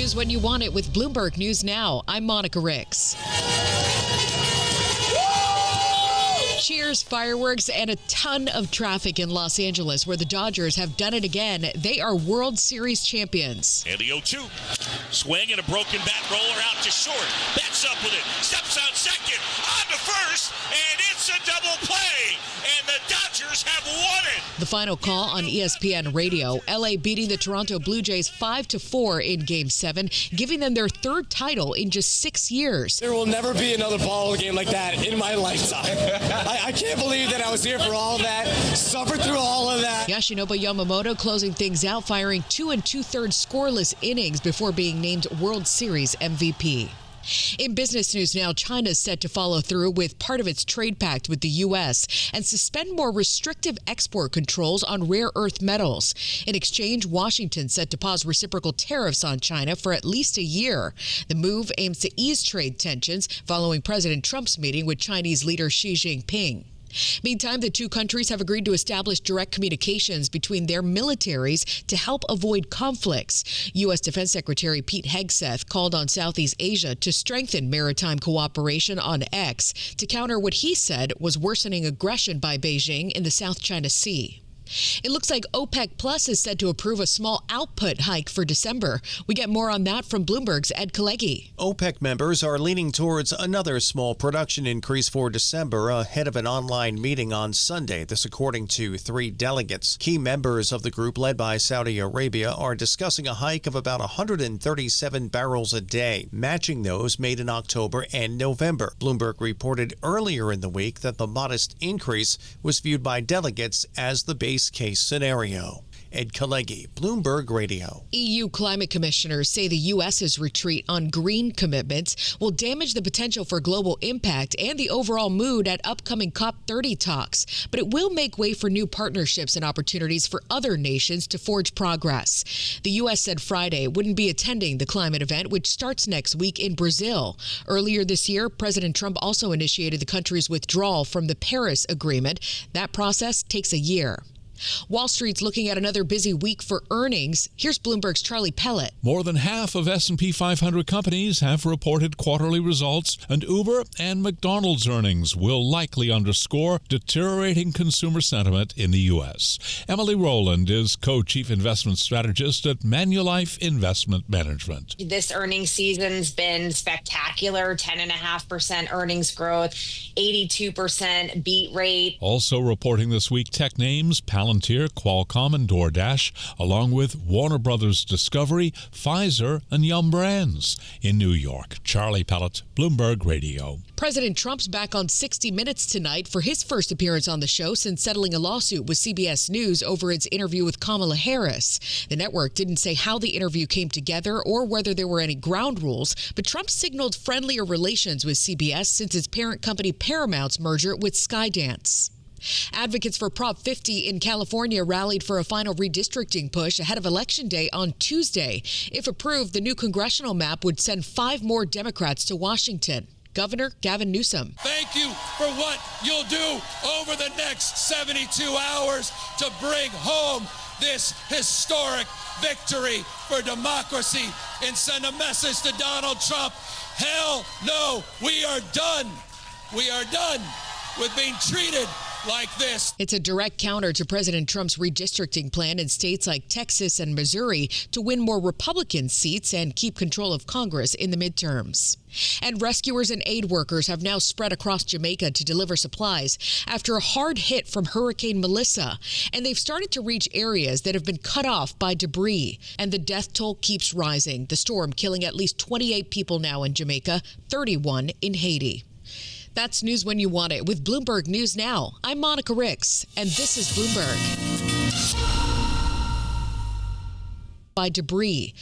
news when you want it with Bloomberg News Now. I'm Monica Rix. Cheers, fireworks, and a ton of traffic in Los Angeles, where the Dodgers have done it again. They are World Series champions. And the 0-2. Swing and a broken bat roller out to short. Bats up with it. Steps out second. On to first. And it's a double play. And the Dodgers have won it. The final call on ESPN Radio. LA beating the Toronto Blue Jays 5-4 in Game 7, giving them their third title in just 6 years. There will never be another ball game like that in my lifetime. I can't believe that I was here for all of that, suffered through all of that. Yoshinobu Yamamoto closing things out, firing 2 2/3 scoreless innings before being named World Series MVP. In business news now, China is set to follow through with part of its trade pact with the U.S. and suspend more restrictive export controls on rare earth metals. In exchange, Washington set to pause reciprocal tariffs on China for at least a year. The move aims to ease trade tensions following President Trump's meeting with Chinese leader Xi Jinping. Meantime, the two countries have agreed to establish direct communications between their militaries to help avoid conflicts. U.S. Defense Secretary Pete Hegseth called on Southeast Asia to strengthen maritime cooperation on X to counter what he said was worsening aggression by Beijing in the South China Sea. It looks like OPEC Plus is set to approve a small output hike for December. We get more on that from Bloomberg's Ed Kalegi. OPEC members are leaning towards another small production increase for December ahead of an online meeting on Sunday. This according to 3 delegates. Key members of the group led by Saudi Arabia are discussing a hike of about 137 barrels a day, matching those made in October and November. Bloomberg reported earlier in the week that the modest increase was viewed by delegates as the base case scenario. Ed Kalegi, Bloomberg Radio. EU climate commissioners say the U.S.'s retreat on green commitments will damage the potential for global impact and the overall mood at upcoming COP30 talks. But it will make way for new partnerships and opportunities for other nations to forge progress. The U.S. said Friday it wouldn't be attending the climate event, which starts next week in Brazil. Earlier this year, President Trump also initiated the country's withdrawal from the Paris Agreement. That process takes a year. Wall Street's looking at another busy week for earnings. Here's Bloomberg's Charlie Pellett. More than half of S&P 500 companies have reported quarterly results, and Uber and McDonald's earnings will likely underscore deteriorating consumer sentiment in the U.S. Emily Rowland is co-chief investment strategist at Manulife Investment Management. This earnings season's been spectacular. 10.5% earnings growth, 82% beat rate. Also reporting this week, tech names Palantir, Qualcomm, and DoorDash, along with Warner Brothers Discovery, Pfizer, and Yum Brands. In New York, Charlie Pellett, Bloomberg Radio. President Trump's back on 60 Minutes tonight for his first appearance on the show since settling a lawsuit with CBS News over its interview with Kamala Harris. The network didn't say how the interview came together or whether there were any ground rules, but Trump signaled friendlier relations with CBS since its parent company Paramount's merger with Skydance. Advocates for Prop 50 in California rallied for a final redistricting push ahead of Election Day on Tuesday. If approved, the new congressional map would send 5 more Democrats to Washington. Governor Gavin Newsom. Thank you for what you'll do over the next 72 hours to bring home this historic victory for democracy and send a message to Donald Trump. Hell no, we are done. We are done with being treated like this. It's a direct counter to President Trump's redistricting plan in states like Texas and Missouri to win more Republican seats and keep control of Congress in the midterms. And rescuers and aid workers have now spread across Jamaica to deliver supplies after a hard hit from Hurricane Melissa. And they've started to reach areas that have been cut off by debris. And the death toll keeps rising, the storm killing at least 28 people now in Jamaica, 31 in Haiti. That's news when you want it with Bloomberg News Now. I'm Monica Rix, and this is Bloomberg. By debris.